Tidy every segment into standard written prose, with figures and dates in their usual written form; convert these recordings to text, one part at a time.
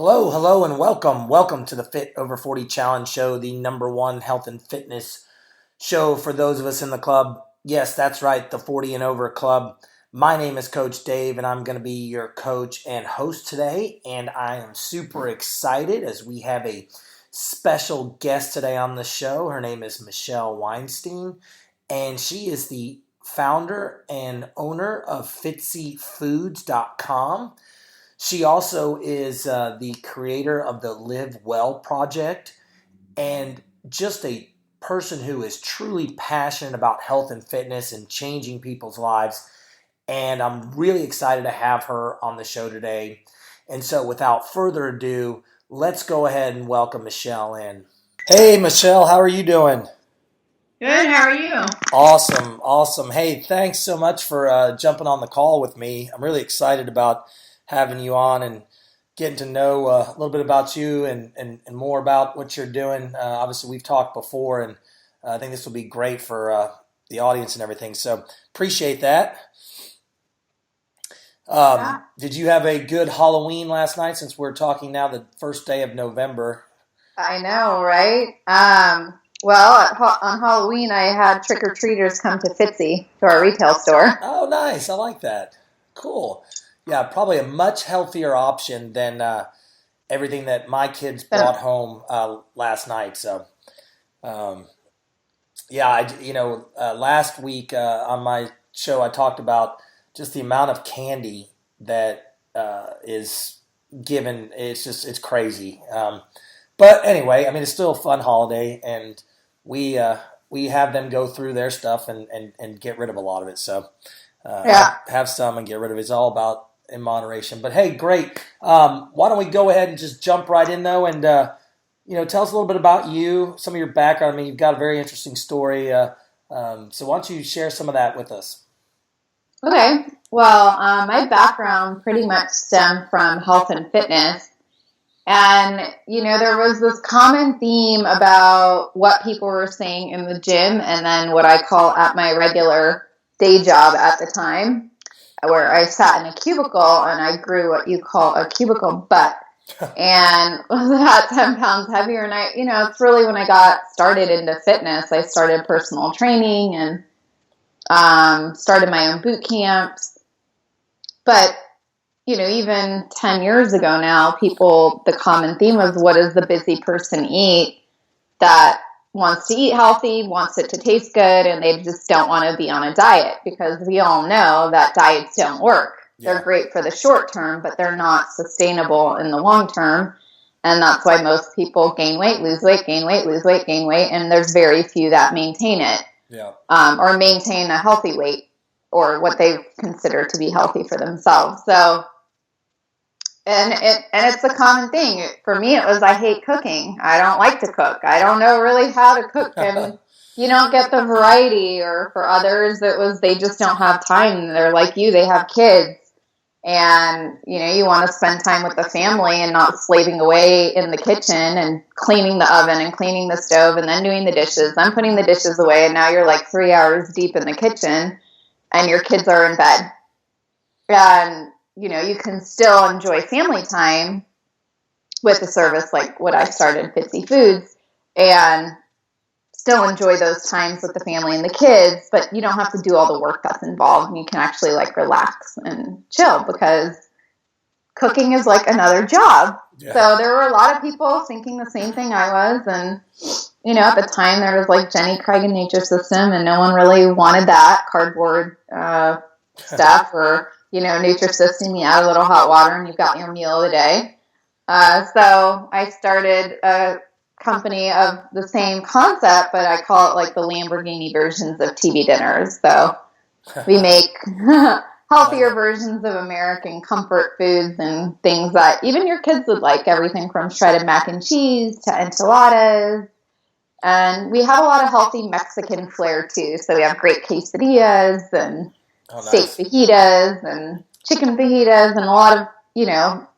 Hello, and welcome. Welcome to the Fit Over 40 Challenge Show, the number one health and fitness show for those of us in the club. Yes, that's right, the 40 and over club. My name is Coach Dave, and I'm going to be your coach and host today. And I am super excited as we have a special guest today on the show. Her name is Michelle Weinstein, and she is the founder and owner of FitsyFoods.com. She also is the creator of the Live Well Project and just a person who is truly passionate about health and fitness and changing people's lives. And I'm really excited to have her on the show today. And so without further ado, let's go ahead and welcome Michelle in. Hey, Michelle, how are you doing? Good, how are you? Awesome. Hey, thanks so much for jumping on the call with me. I'm really excited about having you on and getting to know a little bit about you and more about what you're doing. Obviously, we've talked before, and I think this will be great for the audience and everything. So appreciate that. Did you have a good Halloween last night, since we're talking now the first day of November? I know, right? On Halloween, I had trick-or-treaters come to Fitzy, to our retail store. Oh, nice. I like that. Cool. Yeah, probably a much healthier option than everything that my kids brought home last night. So, last week on my show, I talked about just the amount of candy that is given. It's crazy. But anyway, I mean, it's still a fun holiday, and we have them go through their stuff and get rid of a lot of it. So have some and get rid of it. It's all about in moderation. But hey, great. Why don't we go ahead and just jump right in, though, and tell us a little bit about you, some of your background. I mean, you've got a very interesting story. So why don't you share some of that with us? Okay. Well, my background pretty much stemmed from health and fitness. And, there was this common theme about what people were saying in the gym and then what I call at my regular day job at the time, where I sat in a cubicle and I grew what you call a cubicle butt and was about 10 pounds heavier. And it's really when I got started into fitness, I started personal training and started my own boot camps. But even 10 years ago now, the common theme was, what does the busy person eat that wants to eat healthy, wants it to taste good, and they just don't want to be on a diet, because we all know that diets don't work. Yeah. They're great for the short term, but they're not sustainable in the long term. And that's why most people gain weight, lose weight, gain weight, lose weight, gain weight, and there's very few that maintain it. Yeah. Or maintain a healthy weight, or what they consider to be healthy for themselves. So, and it's a common thing. For me, it was, I hate cooking. I don't like to cook. I don't know really how to cook, and you don't get the variety. Or for others, it was, they just don't have time. They're like you, they have kids, and you want to spend time with the family and not slaving away in the kitchen and cleaning the oven and cleaning the stove and then doing the dishes, then putting the dishes away, and now you're like 3 hours deep in the kitchen and your kids are in bed. And you can still enjoy family time with a service like what I started, Fitsy Foods, and still enjoy those times with the family and the kids, but you don't have to do all the work that's involved, and you can actually relax and chill, because cooking is like another job. Yeah. So there were a lot of people thinking the same thing I was, and at the time there was Jenny Craig and Nature System, and no one really wanted that cardboard stuff, or Nutrisystem, you add a little hot water and you've got your meal of the day. So I started a company of the same concept, but I call it the Lamborghini versions of TV dinners. So we make healthier versions of American comfort foods and things that even your kids would like, everything from shredded mac and cheese to enchiladas. And we have a lot of healthy Mexican flair too. So we have great quesadillas and steak fajitas and chicken fajitas, and a lot of,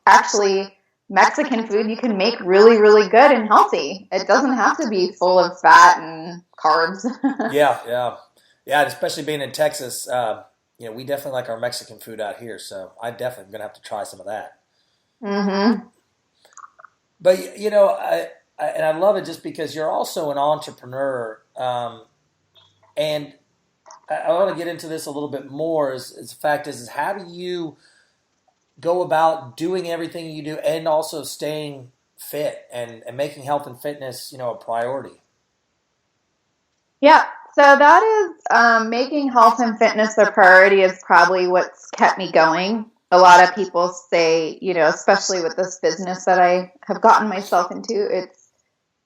actually Mexican food you can make really, really good and healthy. It doesn't have to be full of fat and carbs. Yeah. And especially being in Texas, we definitely like our Mexican food out here. So I definitely am going to have to try some of that. Mm-hmm. But you know, and I love it just because you're also an entrepreneur, and I want to get into this a little bit more. Is the fact is how do you go about doing everything you do and also staying fit and making health and fitness, a priority? Yeah. So that is making health and fitness a priority is probably what's kept me going. A lot of people say, especially with this business that I have gotten myself into,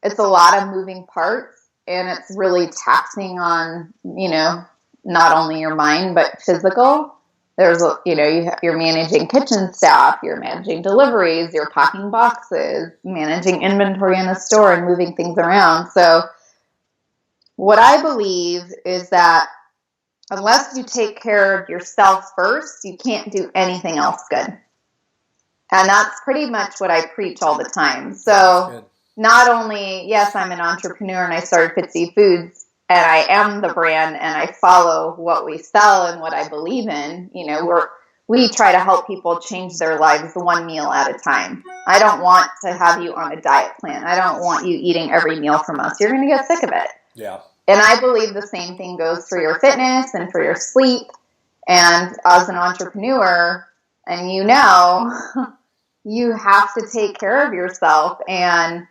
it's a lot of moving parts and it's really taxing on, not only your mind, but physical. There's, you're managing kitchen staff, you're managing deliveries, you're packing boxes, managing inventory in the store and moving things around. So what I believe is that unless you take care of yourself first, you can't do anything else good. And that's pretty much what I preach all the time. So not only, yes, I'm an entrepreneur and I started Fitzy Foods and I am the brand and I follow what we sell and what I believe in, we try to help people change their lives one meal at a time. I don't want to have you on a diet plan. I don't want you eating every meal from us. You're going to get sick of it. Yeah. And I believe the same thing goes for your fitness and for your sleep. And as an entrepreneur, and you have to take care of yourself. And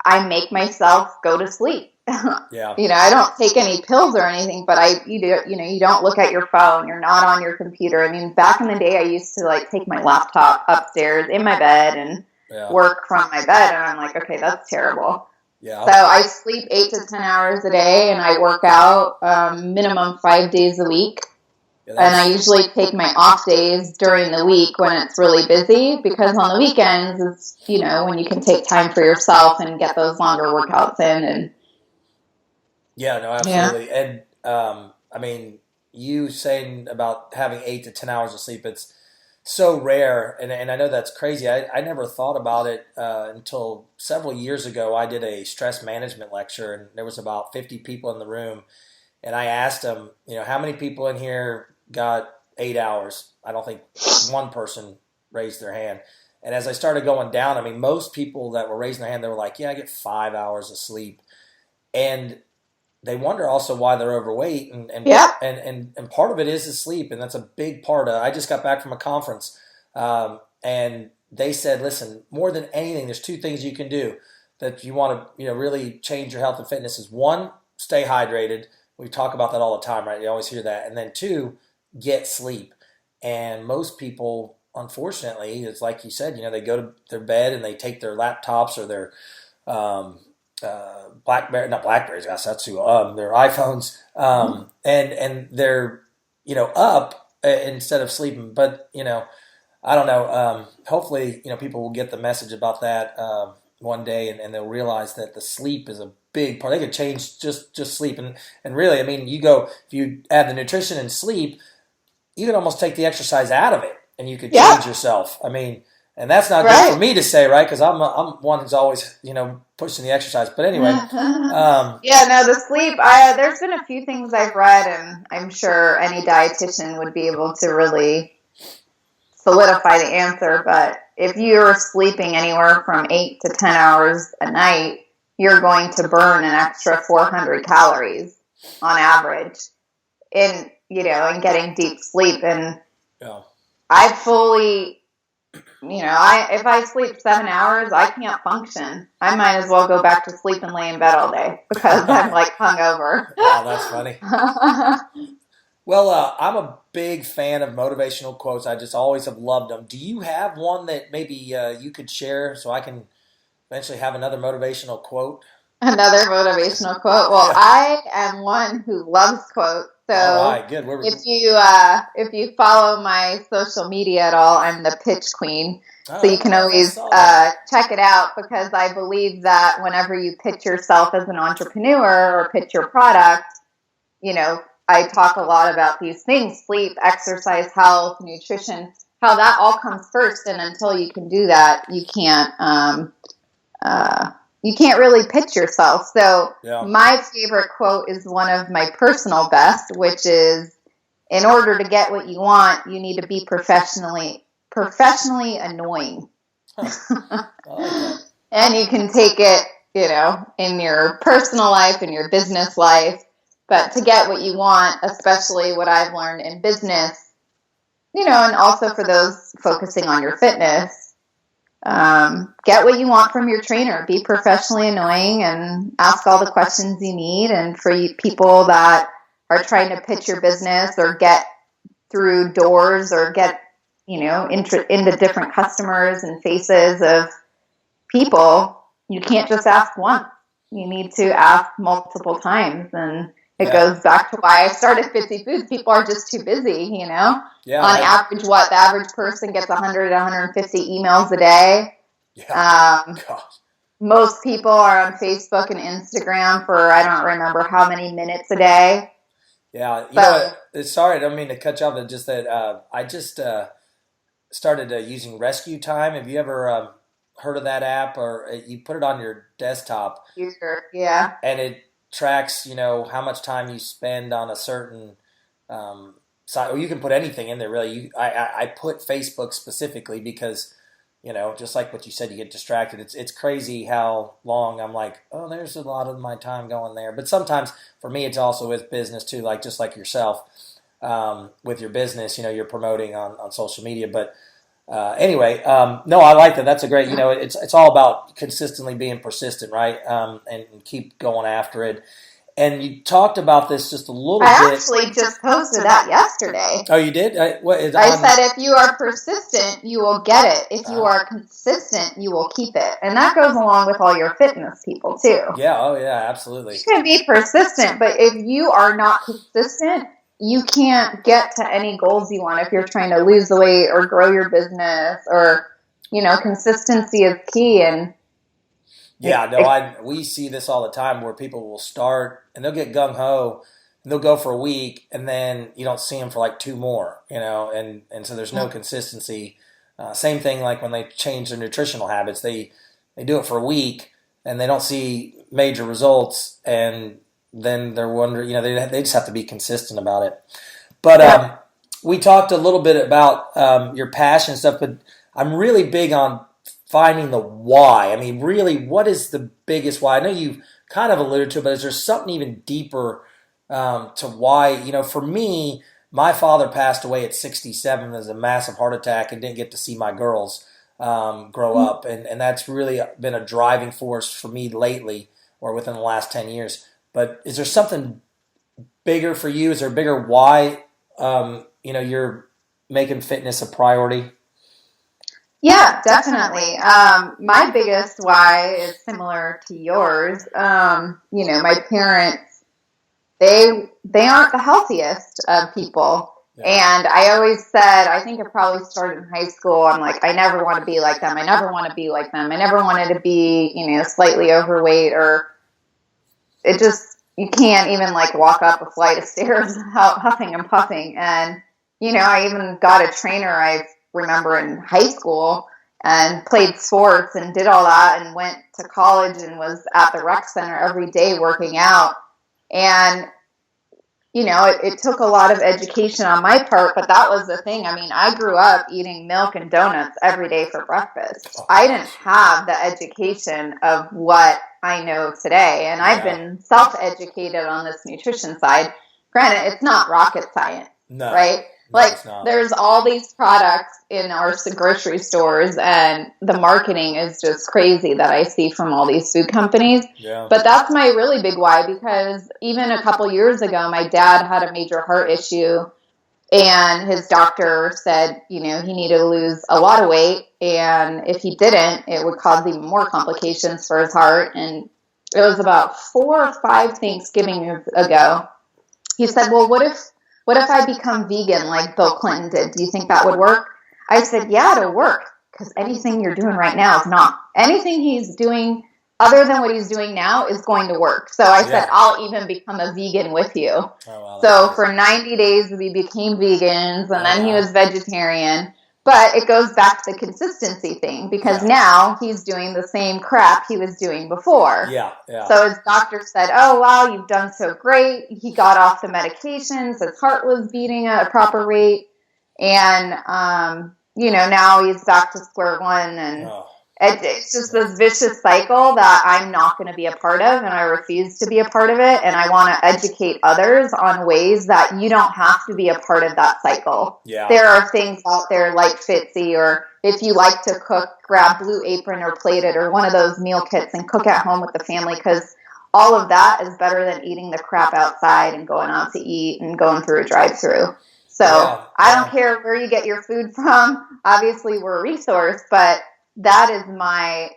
I make myself go to sleep. Yeah. I don't take any pills or anything, but you don't look at your phone. You're not on your computer. I mean, back in the day, I used to take my laptop upstairs in my bed and work from my bed. And I'm like, okay, that's terrible. Yeah. So I sleep 8 to 10 hours a day and I work out minimum 5 days a week. And I usually take my off days during the week when it's really busy because on the weekends it's, when you can take time for yourself and get those longer workouts in. And yeah, no, absolutely. Yeah. And I mean, you saying about having 8 to 10 hours of sleep, it's so rare. And I know that's crazy. I never thought about it until several years ago. I did a stress management lecture and there was about 50 people in the room. And I asked them, how many people in here got 8 hours? I don't think one person raised their hand. And as I started going down, I mean, most people that were raising their hand, they were like, yeah, I get 5 hours of sleep. And they wonder also why they're overweight. And part of it is the sleep. And that's a big part of it. I just got back from a conference and they said, listen, more than anything, there's 2 things you can do that you want to, really change your health and fitness is 1, stay hydrated. We talk about that all the time, right? You always hear that. And then 2, get sleep. And most people, unfortunately, it's like you said, they go to their bed and they take their laptops or their not Blackberries, gosh, that's who, their iPhones, and they're, up instead of sleeping. But, I don't know. Hopefully, people will get the message about that one day and they'll realize that the sleep is a big part. They could change just sleep. And really, I mean, if you add the nutrition and sleep, you could almost take the exercise out of it and you could change yourself. I mean, and that's not good for me to say, right? Because I'm one who's always, pushing the exercise. But anyway. The sleep, there's been a few things I've read and I'm sure any dietitian would be able to really solidify the answer. But if you're sleeping anywhere from 8 to 10 hours a night, you're going to burn an extra 400 calories on average in getting deep sleep. And I fully, if I sleep 7 hours, I can't function. I might as well go back to sleep and lay in bed all day because I'm hungover. Wow, that's funny. Well, I'm a big fan of motivational quotes. I just always have loved them. Do you have one that maybe you could share so I can eventually have another motivational quote? Another motivational quote. Well, I am one who loves quotes. So all right, good. If you follow my social media at all, I'm the pitch queen. So you can always check it out because I believe that whenever you pitch yourself as an entrepreneur or pitch your product, I talk a lot about these things: sleep, exercise, health, nutrition, how that all comes first. And until you can do that, you can't really pitch yourself. So my favorite quote is one of my personal best, which is, in order to get what you want, you need to be professionally annoying. Huh. I like that. And you can take it, in your personal life, in your business life. But to get what you want, especially what I've learned in business, and also for those focusing on your fitness, get what you want from your trainer. Be professionally annoying and ask all the questions you need. And for people that are trying to pitch your business or get through doors or get, into different customers and faces of people, you can't just ask once. You need to ask multiple times. And it goes back to why I started Fitzy Foods. People are just too busy, Yeah, On average, the average person gets 100 to 150 emails a day. Yeah. Most people are on Facebook and Instagram for, I don't remember how many minutes a day. Yeah. You know what? Sorry, I don't mean to cut you off, but just that I just started using Rescue Time. Have you ever heard of that app? Or you put it on your desktop. Yeah. And it tracks, how much time you spend on a certain site. Or you can put anything in there, really. I put Facebook specifically because, just like what you said, you get distracted. It's crazy how long I'm like, oh, there's a lot of my time going there. But sometimes for me, it's also with business too, like just like yourself. With your business, you're promoting on social media. But anyway, no, I like that. That's a great, it's all about consistently being persistent, right? And keep going after it. And you talked about this just a little bit. I actually just posted that yesterday. Oh, you did? I said, if you are persistent, you will get it. If you are consistent, you will keep it. And that goes along with all your fitness people, too. Yeah, oh, yeah, absolutely. You can be persistent, but if you are not consistent, you can't get to any goals you want if you're trying to lose the weight or grow your business or, consistency is key. And yeah, no, we see this all the time where people will start and they'll get gung-ho and they'll go for a week and then you don't see them for like 2 more, and so there's no consistency. Same thing like when they change their nutritional habits. They do it for a week and they don't see major results and then they're wondering, they just have to be consistent about it. But we talked a little bit about your passion and stuff, but I'm really big on finding the why. I mean, really, what is the biggest why? I know you kind of alluded to it, but is there something even deeper to why? For me, my father passed away at 67 as a massive heart attack and didn't get to see my girls grow up. And that's really been a driving force for me lately or within the last 10 years. But is there something bigger for you? Is there a bigger why, you're making fitness a priority? Yeah, definitely. My biggest why is similar to yours. My parents, they aren't the healthiest of people. Yeah. And I always said, I think it probably started in high school. I'm like, I never want to be like them. I never want to be like them. I never wanted to be, slightly overweight or it just, you can't even like walk up a flight of stairs without huffing and puffing. And, I even got a trainer, I remember in high school and played sports and did all that and went to college and was at the rec center every day working out. And, it took a lot of education on my part, but that was the thing. I mean, I grew up eating milk and donuts every day for breakfast. I didn't have the education of what I know today. And I've been self-educated on this nutrition side. Granted, it's not rocket science, right? There's all these products in our grocery stores, and the marketing is just crazy that I see from all these food companies. Yeah. But that's my really big why, because even a couple years ago, my dad had a major heart issue, and his doctor said, he needed to lose a lot of weight, and if he didn't, it would cause even more complications for his heart. And it was about 4 or 5 Thanksgiving ago. He said, well, what if I become vegan like Bill Clinton did? Do you think that would work? I said, yeah, it'll work, because anything you're doing right now is not. Anything he's doing other than what he's doing now is going to work. So I said, I'll even become a vegan with you. Oh, wow, so for 90 days, we became vegans, and then he was vegetarian. But it goes back to the consistency thing, because now he's doing the same crap he was doing before. Yeah. So his doctor said, oh, wow, you've done so great. He got off the medications. His heart was beating at a proper rate. And, now he's back to square one. And It's just this vicious cycle that I'm not going to be a part of, and I refuse to be a part of it. And I want to educate others on ways that you don't have to be a part of that cycle. Yeah. There are things out there like Fitzy, or if you like to cook, grab Blue Apron or Plate It or one of those meal kits and cook at home with the family, because all of that is better than eating the crap outside and going out to eat and going through a drive-through. So I don't care where you get your food from. Obviously, we're a resource, but that is my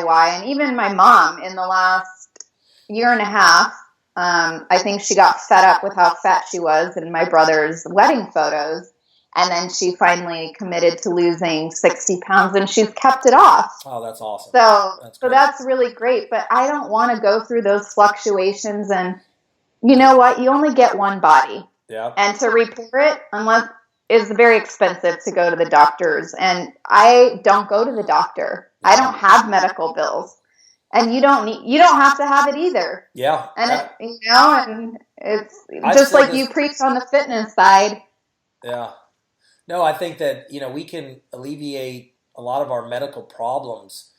why. And even my mom, in the last year and a half, I think she got fed up with how fat she was in my brother's wedding photos. And then she finally committed to losing 60 pounds, and she's kept it off. Oh, that's awesome. So that's really great. But I don't want to go through those fluctuations. And you know what? You only get one body. Yeah. And to repair it, is very expensive to go to the doctors. And I don't go to the doctor. I don't have medical bills. And you don't have to have it either. Yeah. And and it's just like you preach on the fitness side. Yeah. No, I think that, we can alleviate a lot of our medical problems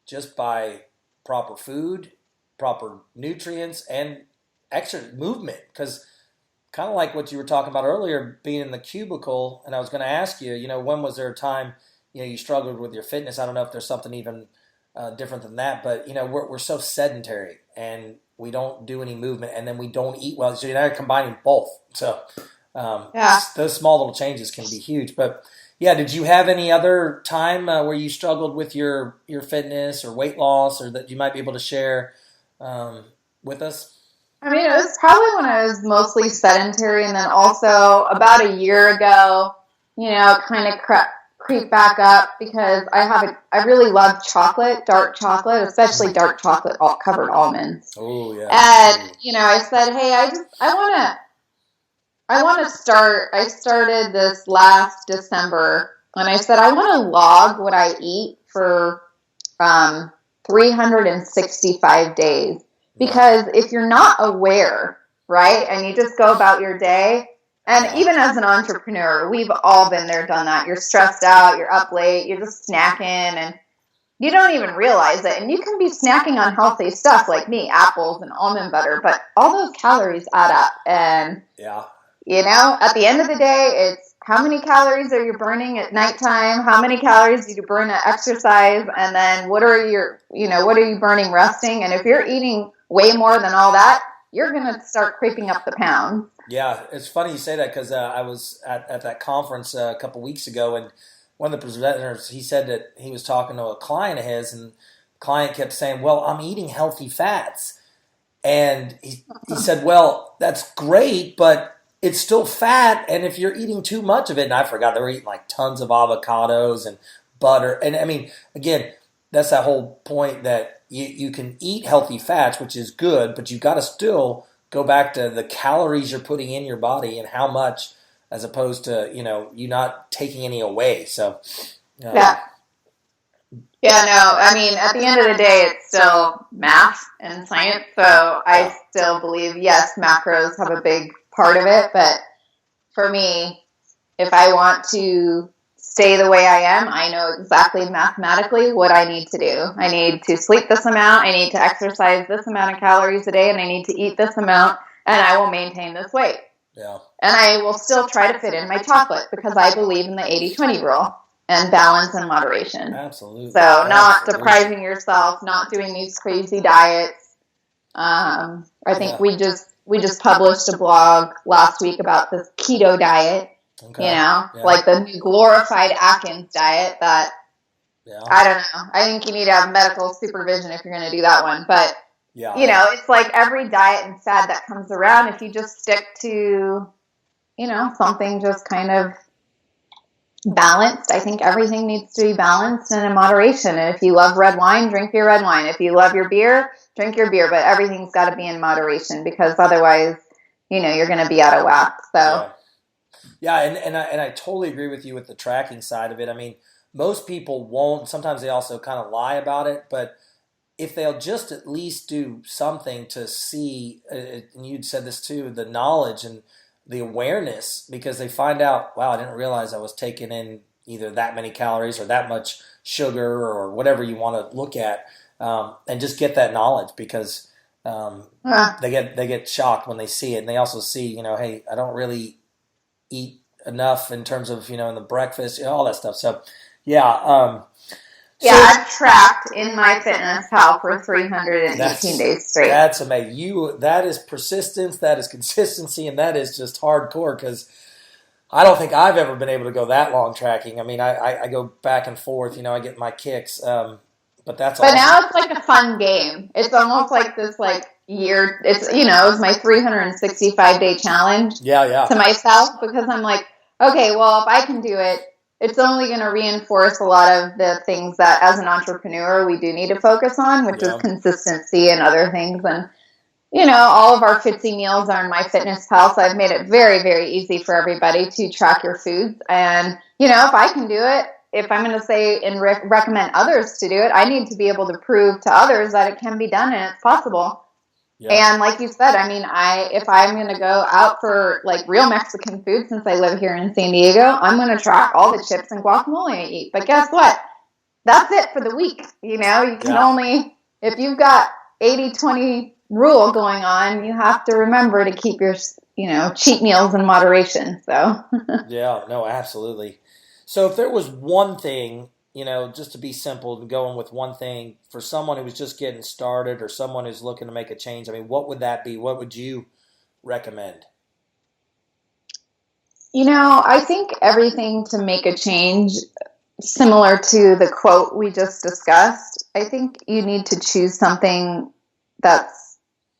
just by proper food, proper nutrients, and extra movement. Because kind of like what you were talking about earlier, being in the cubicle, and I was going to ask you, when was there a time, you struggled with your fitness? I don't know if there's something even different than that, but, we're so sedentary, and we don't do any movement, and then we don't eat well. So you're now combining both. So those small little changes can be huge. But yeah, did you have any other time where you struggled with your fitness or weight loss, or that you might be able to share with us? I mean, it was probably when I was mostly sedentary, and then also about a year ago, kind of creep back up, because I really love chocolate, dark chocolate, especially dark chocolate covered almonds. Oh yeah. And I said, hey, I want to start. I started this last December, and I said I want to log what I eat for 365 days. Because if you're not aware, right, and you just go about your day, and even as an entrepreneur, we've all been there, done that. You're stressed out, you're up late, you're just snacking, and you don't even realize it. And you can be snacking on healthy stuff like me, apples and almond butter, but all those calories add up. And, at the end of the day, it's how many calories are you burning at nighttime? How many calories do you burn at exercise? And then what are you burning resting? And if you're eating way more than all that, you're going to start creeping up the pounds. Yeah, it's funny you say that, because I was at that conference a couple weeks ago, and one of the presenters, he said that he was talking to a client of his, and the client kept saying, well, I'm eating healthy fats. And he said, well, that's great, but it's still fat, and if you're eating too much of it, and I forgot they were eating like tons of avocados and butter. And I mean, again, that's that whole point that you can eat healthy fats, which is good, but you've got to still go back to the calories you're putting in your body and how much, as opposed to, you not taking any away. So, Yeah, no, I mean, at the end of the day, it's still math and science. So I still believe, yes, macros have a big part of it. But for me, if I want to stay the way I am, I know exactly mathematically what I need to do. I need to sleep this amount. I need to exercise this amount of calories a day, and I need to eat this amount, and I will maintain this weight. Yeah. And I will still try to fit in my chocolate, because I believe in the 80-20 rule and balance and moderation. Absolutely. So not depriving yourself, not doing these crazy diets. I think we just published a blog last week about this keto diet. Okay. Like the new glorified Atkins diet that, I don't know. I think you need to have medical supervision if you're going to do that one. But, it's like every diet and fad that comes around, if you just stick to, something just kind of balanced. I think everything needs to be balanced and in moderation. And if you love red wine, drink your red wine. If you love your beer, drink your beer. But everything's got to be in moderation, because otherwise, you're going to be out of whack. So. Yeah, and I totally agree with you with the tracking side of it. I mean, most people won't. Sometimes they also kind of lie about it. But if they'll just at least do something to see, and you'd said this too, the knowledge and the awareness, because they find out, wow, I didn't realize I was taking in either that many calories or that much sugar or whatever you want to look at, and just get that knowledge because they get shocked when they see it, and they also see, hey, I don't really eat enough in terms of in the breakfast, all that stuff. So yeah. I've tracked in my fitness pal for 318 days straight. That's amazing. That is persistence, that is consistency, and that is just hardcore because I don't think I've ever been able to go that long tracking. I mean, I go back and forth, I get my kicks, but that's awesome. But now it's like a fun game. It's almost like this year. It's it was my 365-day challenge. To myself because I'm like, okay, well, if I can do it, it's only going to reinforce a lot of the things that as an entrepreneur we do need to focus on, which is consistency and other things. And, all of our Fitzy meals are in my fitness pal. So I've made it very, very easy for everybody to track your foods. And, if I can do it, if I'm going to say and recommend others to do it, I need to be able to prove to others that it can be done and it's possible. And like you said, I mean, if I'm going to go out for real Mexican food, since I live here in San Diego, I'm going to track all the chips and guacamole I eat. But guess what? That's it for the week. You can only, if you've got 80-20 rule going on, you have to remember to keep your, cheat meals in moderation. So yeah, no, absolutely. So if there was one thing, just to be simple, going with one thing for someone who was just getting started or someone who's looking to make a change, I mean, what would that be? What would you recommend? I think everything to make a change, similar to the quote we just discussed, I think you need to choose something that's,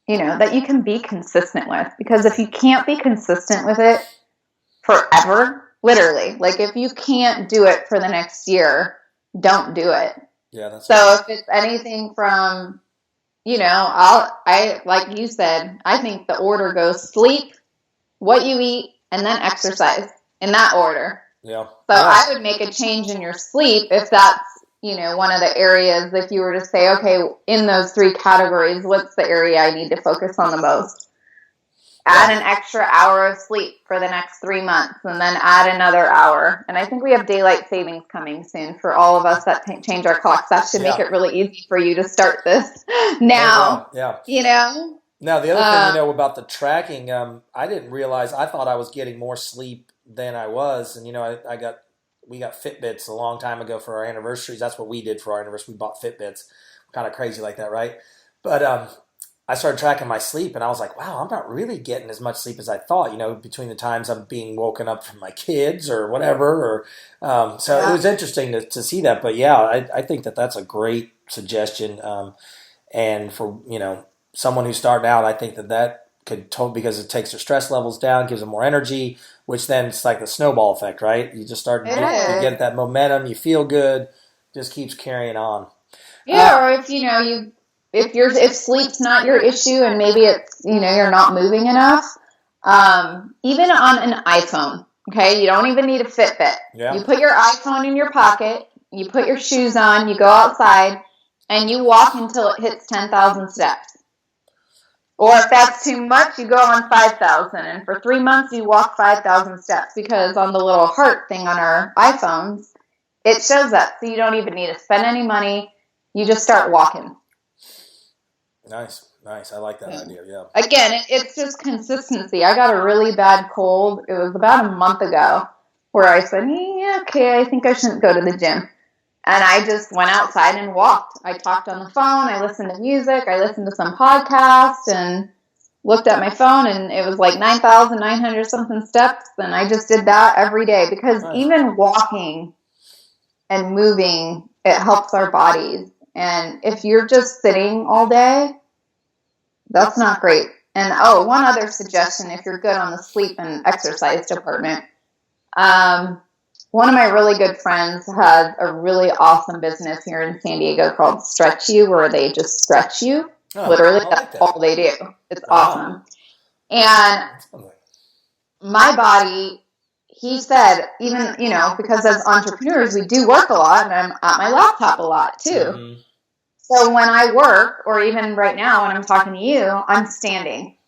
that you can be consistent with. Because if you can't be consistent with it forever, literally, if you can't do it for the next year, don't do it. Yeah, that's so right. If it's anything from, like you said, I think the order goes sleep, what you eat, and then exercise in that order. Yeah. So I would make a change in your sleep if that's, one of the areas, if you were to say, okay, in those 3 categories, what's the area I need to focus on the most? Add an extra hour of sleep for the next 3 months, and then add another hour. And I think we have daylight savings coming soon for all of us that change our clocks. That should make it really easy for you to start this now. Yeah. Now, the other thing, about the tracking, I didn't realize, I thought I was getting more sleep than I was. And, we got Fitbits a long time ago for our anniversaries. That's what we did for our anniversary. We bought Fitbits. Kind of crazy like that, right? But, I started tracking my sleep, and I was like, wow, I'm not really getting as much sleep as I thought, between the times I'm being woken up from my kids or whatever. Or so it was interesting to see that. But, yeah, I think that's a great suggestion. And for, someone who's starting out, I think that could because it takes their stress levels down, gives them more energy, which then it's like the snowball effect, right? You just start you get that momentum, you feel good, just keeps carrying on. Yeah, or if, if sleep's not your issue and maybe it's, you're not moving enough, even on an iPhone, okay, you don't even need a Fitbit. Yeah. You put your iPhone in your pocket, you put your shoes on, you go outside, and you walk until it hits 10,000 steps. Or if that's too much, you go on 5,000. And for 3 months, you walk 5,000 steps because on the little heart thing on our iPhones, it shows that. So you don't even need to spend any money. You just start walking. Nice. I like that idea, yeah. Again, it's just consistency. I got a really bad cold. It was about a month ago where I said, okay, I think I shouldn't go to the gym. And I just went outside and walked. I talked on the phone. I listened to music. I listened to some podcasts and looked at my phone, and it was like 9,900 something steps. And I just did that every day because even walking and moving, it helps our bodies. And if you're just sitting all day, that's not great. And one other suggestion, if you're good on the sleep and exercise department, one of my really good friends has a really awesome business here in San Diego called Stretch You, where they just stretch you. Literally, that's all they do. It's awesome. And my body, he said, even, because as entrepreneurs, we do work a lot, and I'm at my laptop a lot too. Mm-hmm. So when I work, or even right now when I'm talking to you, I'm standing.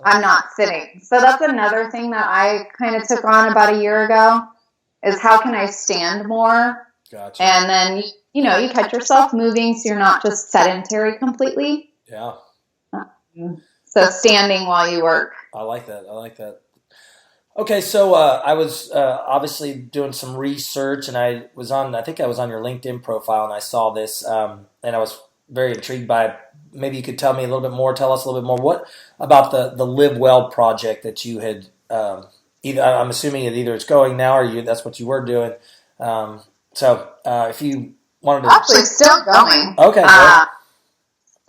I'm not sitting. So that's another thing that I kind of took on about a year ago. is how can I stand more? Gotcha. And then, you catch yourself moving so you're not just sedentary completely. Yeah. So standing while you work. I like that. Okay, so I was obviously doing some research, and I think I was on your LinkedIn profile, and I saw this, and I was very intrigued by it. Maybe you could tell us a little bit more. What about the Live Well project that you had, I'm assuming it's going now, or that's what you were doing. So if you wanted to. Actually, still going. Okay, great.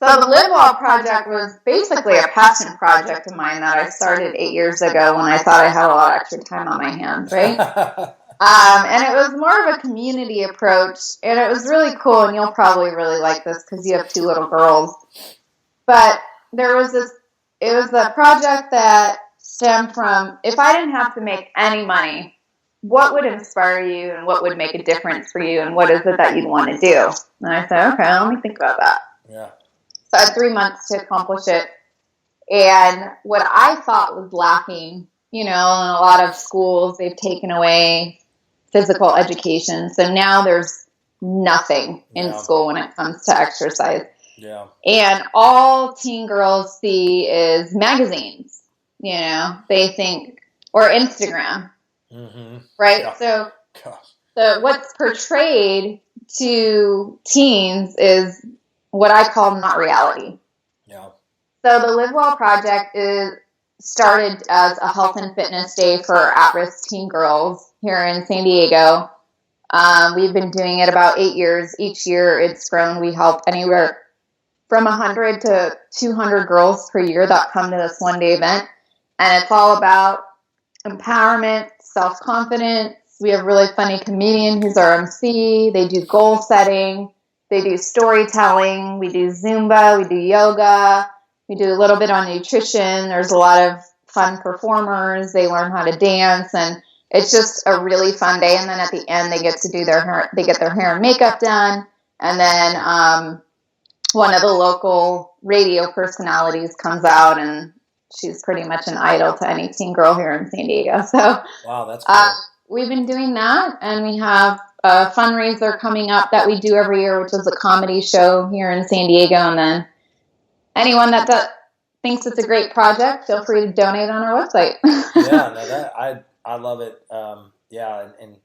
So the Live Well project was basically a passion project of mine that I started 8 years ago when I thought I had a lot of extra time on my hands, right? And it was more of a community approach, and it was really cool, and you'll probably really like this because you have 2 little girls. But it was a project that stemmed from, if I didn't have to make any money, what would inspire you and what would make a difference for you, and what is it that you'd want to do? And I said, okay, let me think about that. Yeah. So I had 3 months to accomplish it. And what I thought was lacking, in a lot of schools, they've taken away physical education. So now there's nothing in school when it comes to exercise. Yeah. And all teen girls see is magazines, they think, or Instagram, right? Yeah. So what's portrayed to teens is what I call not reality. Yeah. So the Live Well project started as a health and fitness day for at-risk teen girls here in San Diego. We've been doing it about 8 years. Each year it's grown. We help anywhere from 100 to 200 girls per year that come to this one-day event. And it's all about empowerment, self-confidence. We have a really funny comedian who's our MC. They do goal setting. They do storytelling. We do Zumba. We do yoga. We do a little bit on nutrition. There's a lot of fun performers. They learn how to dance, and it's just a really fun day. And then at the end, they get to do their hair. They get their hair and makeup done, and then one of the local radio personalities comes out, and she's pretty much an idol to any teen girl here in San Diego. So wow, that's cool. We've been doing that, and we have a fundraiser coming up that we do every year, which is a comedy show here in San Diego. And then anyone that thinks it's a great project, feel free to donate on our website. Yeah, no, I love it. And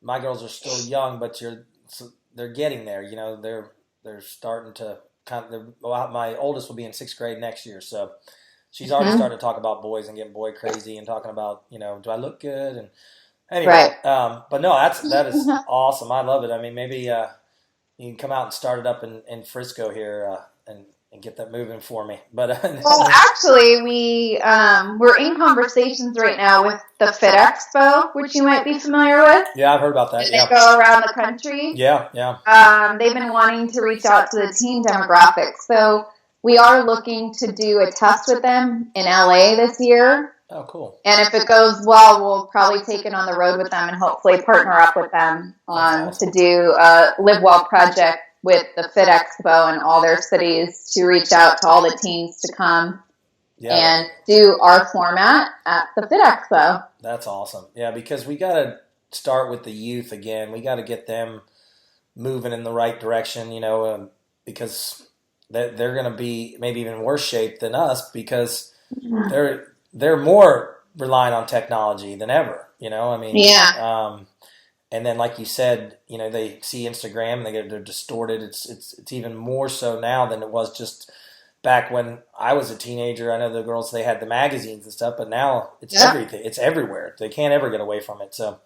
my girls are still young, but they're getting there. They're starting to my oldest will be in 6th grade next year, so she's already starting to talk about boys and getting boy crazy and talking about do I look good and. Anyway, right. But no, that is awesome. I love it. I mean, maybe you can come out and start it up in Frisco here and get that moving for me. But well, actually, we're in conversations right now with the Fit Expo, which you might be familiar with. Yeah, I've heard about that. They go around the country. Yeah. They've been wanting to reach out to the teen demographic, so we are looking to do a test with them in LA this year. Oh, cool. And if it goes well, we'll probably take it on the road with them and hopefully partner up with them to do a Live Well project with the Fit Expo in all their cities to reach out to all the teens to come and do our format at the Fit Expo. That's awesome. Yeah, because we got to start with the youth again. We got to get them moving in the right direction, because they're going to be maybe even worse shape than us because they're more reliant on technology than ever, I mean, and then like you said, they see Instagram and they're distorted. It's even more so now than it was just back when I was a teenager. I know the girls, they had the magazines and stuff, but now it's everything. It's everywhere. They can't ever get away from it. So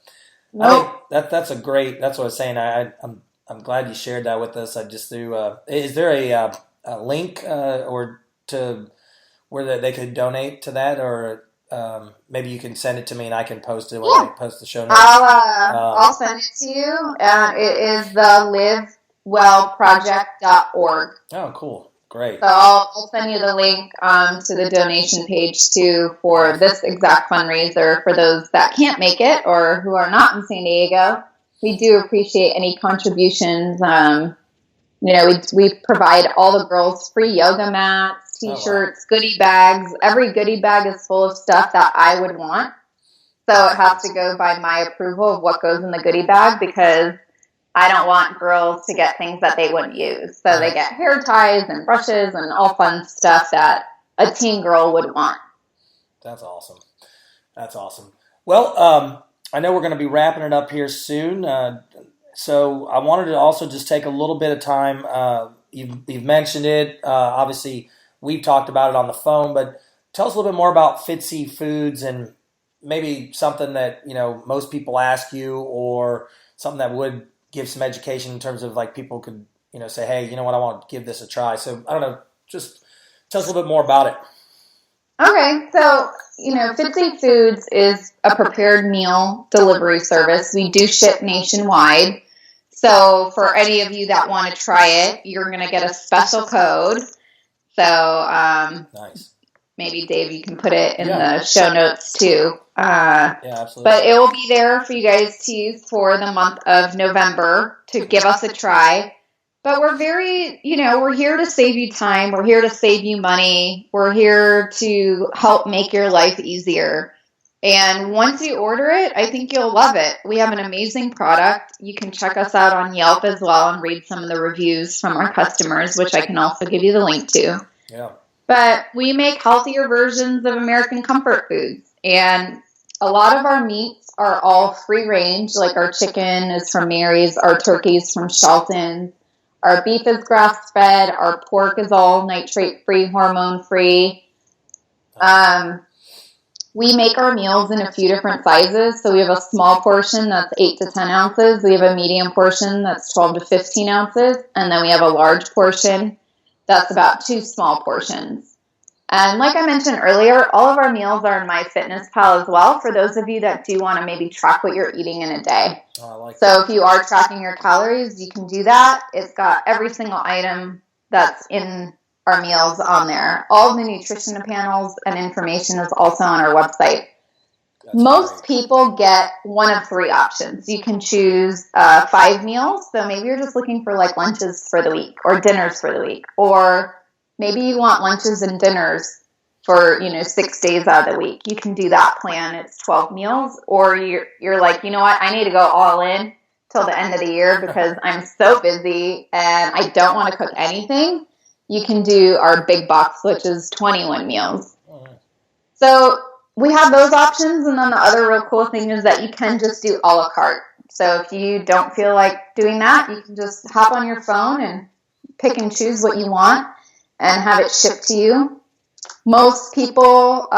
I think that's a great, that's what I was saying. I'm glad you shared that with us. I just threw, is there a link or to where they could donate to that, or maybe you can send it to me and I can post it when I post the show notes. I'll send it to you. It is the livewellproject.org. Oh, cool. Great. So I'll send you the link to the donation page too for this exact fundraiser for those that can't make it or who are not in San Diego. We do appreciate any contributions. We provide all the girls free yoga mats, T-shirts, goodie bags. Every goodie bag is full of stuff that I would want. So it has to go by my approval of what goes in the goodie bag, because I don't want girls to get things that they wouldn't use. So they get hair ties and brushes and all fun stuff that a teen girl would want. That's awesome. That's awesome. Well, I know we're going to be wrapping it up here soon. So I wanted to also just take a little bit of time. You've mentioned it. Obviously, we've talked about it on the phone, but tell us a little bit more about Fitzy Foods and maybe something that, most people ask you, or something that would give some education in terms of like people could, say, hey, you know what, I want to give this a try. So I don't know, just tell us a little bit more about it. Okay, so, Fitzy Foods is a prepared meal delivery service. We do ship nationwide. So for any of you that want to try it, you're going to get a special code. So nice. Maybe, Dave, you can put it in the show notes too. Yeah, absolutely. But it will be there for you guys to use for the month of November to give us a try. But we're very, we're here to save you time. We're here to save you money. We're here to help make your life easier. And once you order it, I think you'll love it. We have an amazing product. You can check us out on Yelp as well and read some of the reviews from our customers, which I can also give you the link to. Yeah. But we make healthier versions of American comfort foods. And a lot of our meats are all free range. Like our chicken is from Mary's, our turkey's from Shelton. Our beef is grass-fed. Our pork is all nitrate-free, hormone-free. We make our meals in a few different sizes. So we have a small portion that's 8 to 10 ounces. We have a medium portion that's 12 to 15 ounces. And then we have a large portion that's about 2 small portions. And like I mentioned earlier, all of our meals are in MyFitnessPal as well, for those of you that do want to maybe track what you're eating in a day. Oh, I like so that. If you are tracking your calories, you can do that. It's got every single item that's in our meals on there. All the nutrition panels and information is also on our website. Most people get one of 3 options. You can choose 5 meals. So maybe you're just looking for like lunches for the week or dinners for the week. Or maybe you want lunches and dinners for, 6 days out of the week. You can do that plan. It's 12 meals. Or you're like, you know what? I need to go all in till the end of the year because I'm so busy and I don't want to cook anything. You can do our big box, which is 21 meals. So we have those options, and then the other real cool thing is that you can just do a la carte. So if you don't feel like doing that, you can just hop on your phone and pick and choose what you want and have it shipped to you. Most people,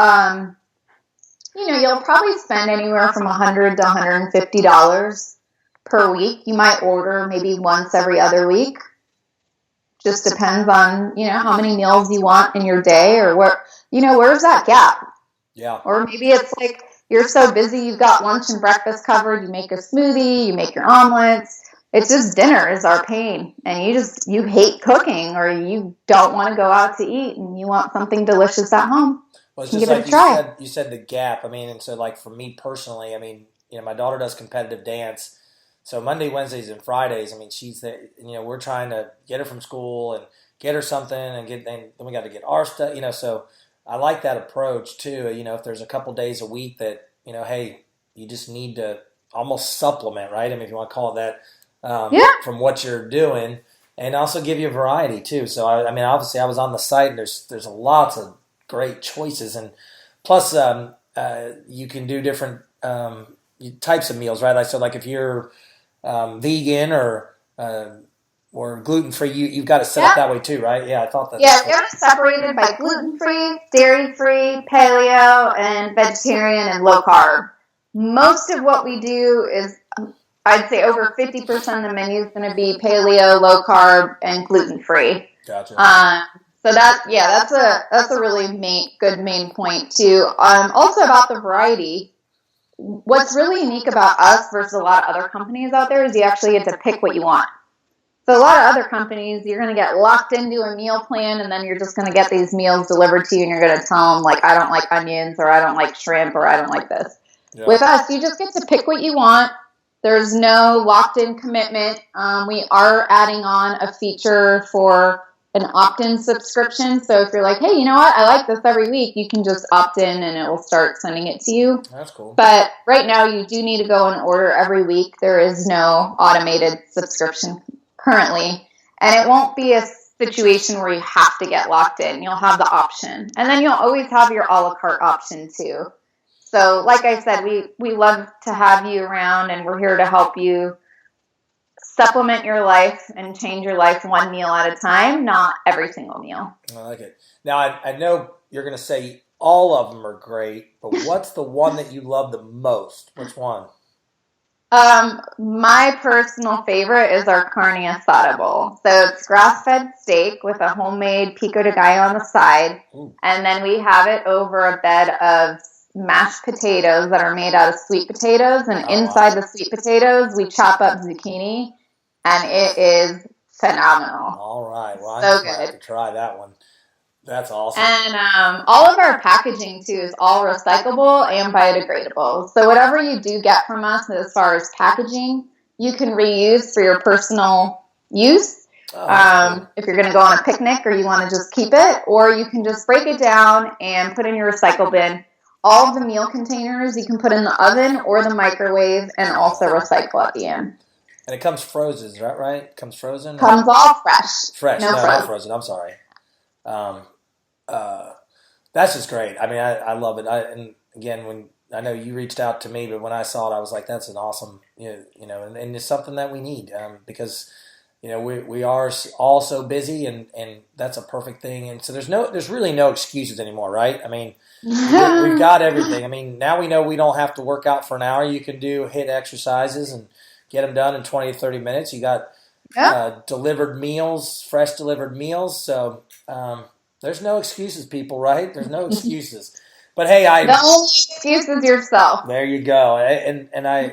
you'll probably spend anywhere from $100 to $150 per week. You might order maybe once every other week. Just depends on, how many meals you want in your day, or where's that gap? Yeah. Or maybe it's like you're so busy, you've got lunch and breakfast covered. You make a smoothie, you make your omelets. It's just dinner is our pain. And you hate cooking, or you don't want to go out to eat and you want something delicious at home. Well, it's just like you said the gap. I mean, and so like for me personally, I mean, my daughter does competitive dance. So Monday, Wednesdays, and Fridays, I mean, she's there, we're trying to get her from school and get her something and then we got to get our stuff, so I like that approach too. If there's a couple days a week that, hey, you just need to almost supplement, right? I mean, if you want to call it that, from what you're doing, and also give you a variety too. So I mean, obviously I was on the site and there's lots of great choices, and plus you can do different types of meals, right? Like if you're vegan or gluten-free, you've got it set up that way too, right? Yeah, I thought that. Yeah, we have it separated by gluten-free, dairy-free, paleo, and vegetarian and low-carb. Most of what we do is, I'd say over 50% of the menu is going to be paleo, low-carb, and gluten-free. Gotcha. So that's a really good main point too. Also about the variety. What's really unique about us versus a lot of other companies out there is you actually get to pick what you want. So a lot of other companies, you're going to get locked into a meal plan, and then you're just going to get these meals delivered to you, and you're going to tell them, like, I don't like onions, or I don't like shrimp, or I don't like this. Yeah. With us, you just get to pick what you want. There's no locked-in commitment. We are adding on a feature for an opt-in subscription. So if you're like, hey, you know what? I like this every week, you can just opt in and it will start sending it to you. That's cool. But right now you do need to go and order every week. There is no automated subscription currently. And it won't be a situation where you have to get locked in. You'll have the option. And then you'll always have your a la carte option too. So like I said, we love to have you around, and we're here to help you supplement your life and change your life one meal at a time, not every single meal. I like it. Now, I know you're going to say all of them are great, but what's the one that you love the most? Which one? My personal favorite is our carne asada bowl. So it's grass-fed steak with a homemade pico de gallo on the side. Ooh. And then we have it over a bed of mashed potatoes that are made out of sweet potatoes. And inside the sweet potatoes, we chop up zucchini, and it is phenomenal. All right. Well, so I'm going good. to have to try that one. That's awesome. And all of our packaging, too, is all recyclable and biodegradable. So whatever you do get from us as far as packaging, you can reuse for your personal use. Cool. If you're going to go on a picnic or you want to just keep it, or you can just break it down and put in your recycle bin. All of the meal containers you can put in the oven or the microwave and also recycle at the end. And it comes frozen, is that right? It comes frozen? Comes all fresh. Fresh. No, frozen. not frozen. I'm sorry. That's just great. I mean, I love it. And again, when I know you reached out to me, but when I saw it, I was like, that's an awesome, and it's something that we need because, we are all so busy and that's a perfect thing. And so there's really no excuses anymore, right? I mean, we've got everything. I mean, now we know we don't have to work out for an hour. You can do HIIT exercises and get them done in 20 to 30 minutes. You got delivered meals, fresh delivered meals. So, there's no excuses, people, right? There's no excuses. But hey, the only excuse is yourself. There you go. And I,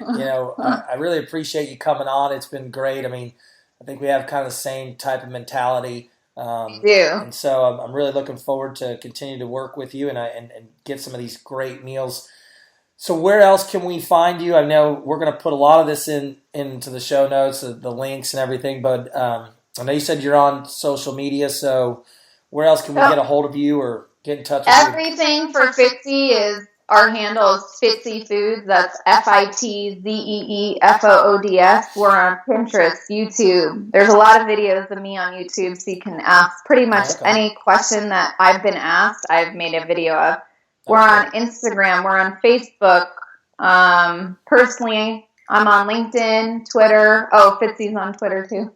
I really appreciate you coming on. It's been great. I mean, I think we have kind of the same type of mentality. We do. And so I'm really looking forward to continue to work with you and get some of these great meals. So where else can we find you? I know we're going to put a lot of this into the show notes, the links and everything. But I know you said you're on social media, so where else can we get a hold of you or get in touch with you? Everything for Fitzy is, our handle is Fitzy Foods. That's FITZEEFOODS. We're on Pinterest, YouTube. There's a lot of videos of me on YouTube, so you can ask pretty much any question that I've been asked, I've made a video of. We're on Instagram. We're on Facebook. Personally, I'm on LinkedIn, Twitter. Oh, Fitzy's on Twitter, too.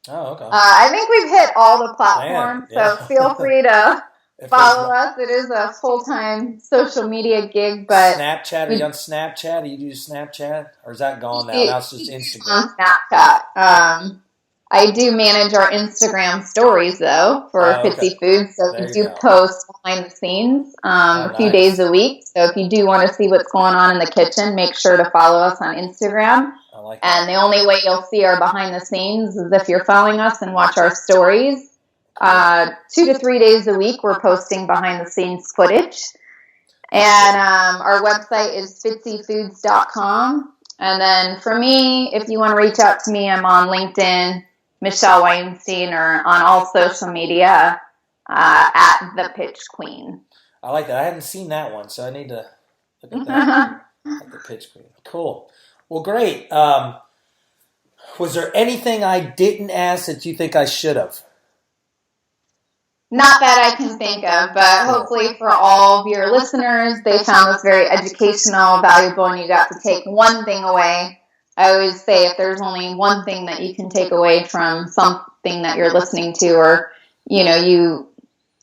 Oh, okay. I think we've hit all the platforms, so feel free to follow us. It is a full-time social media gig, but Snapchat, are you on Snapchat? Do you do Snapchat? Or is that gone now? Now it's just Instagram. On Snapchat. I do manage our Instagram stories, though, for Fitzy Foods, so we do post behind the scenes a few days a week. So if you do want to see what's going on in the kitchen, make sure to follow us on Instagram. I like that. And the only way you'll see our behind the scenes is if you're following us and watch our stories. 2 to 3 days a week, we're posting behind the scenes footage. And our website is fitzyfoods.com. And then for me, if you want to reach out to me, I'm on LinkedIn, Michelle Weinstein, or on all social media at The Pitch Queen. I like that. I hadn't seen that one, so I need to look at that. At The Pitch Queen. Cool. Well, great. Was there anything I didn't ask that you think I should have? Not that I can think of, but hopefully for all of your listeners, they found this very educational, valuable, and you got to take one thing away. I always say if there's only one thing that you can take away from something that you're listening to, or, you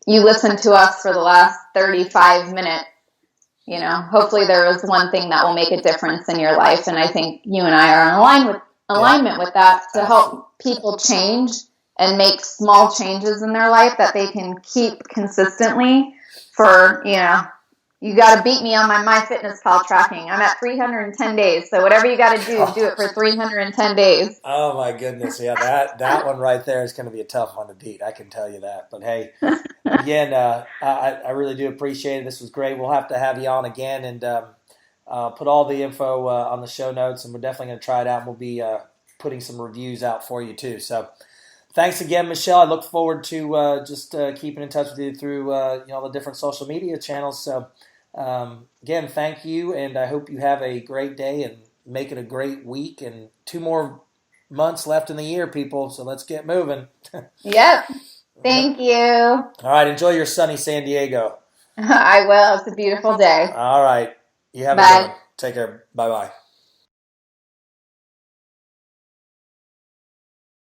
listen to us for the last 35 minutes, hopefully there is one thing that will make a difference in your life. And I think you and I are in alignment with that to help people change and make small changes in their life that they can keep consistently for, you got to beat me on my MyFitnessPal tracking. I'm at 310 days. So whatever you got to do it for 310 days. Oh my goodness. Yeah, that one right there is going to be a tough one to beat. I can tell you that. But hey, again, I really do appreciate it. This was great. We'll have to have you on again and put all the info on the show notes, and we're definitely going to try it out. And we'll be putting some reviews out for you too. So thanks again, Michelle. I look forward to just keeping in touch with you through the different social media channels. So again, thank you, and I hope you have a great day and make it a great week. And 2 more months left in the year, people. So let's get moving. Yep. Thank you. All right. Enjoy your sunny San Diego. I will. It's a beautiful day. All right. You have a Bye. good one. Take care. Bye-bye.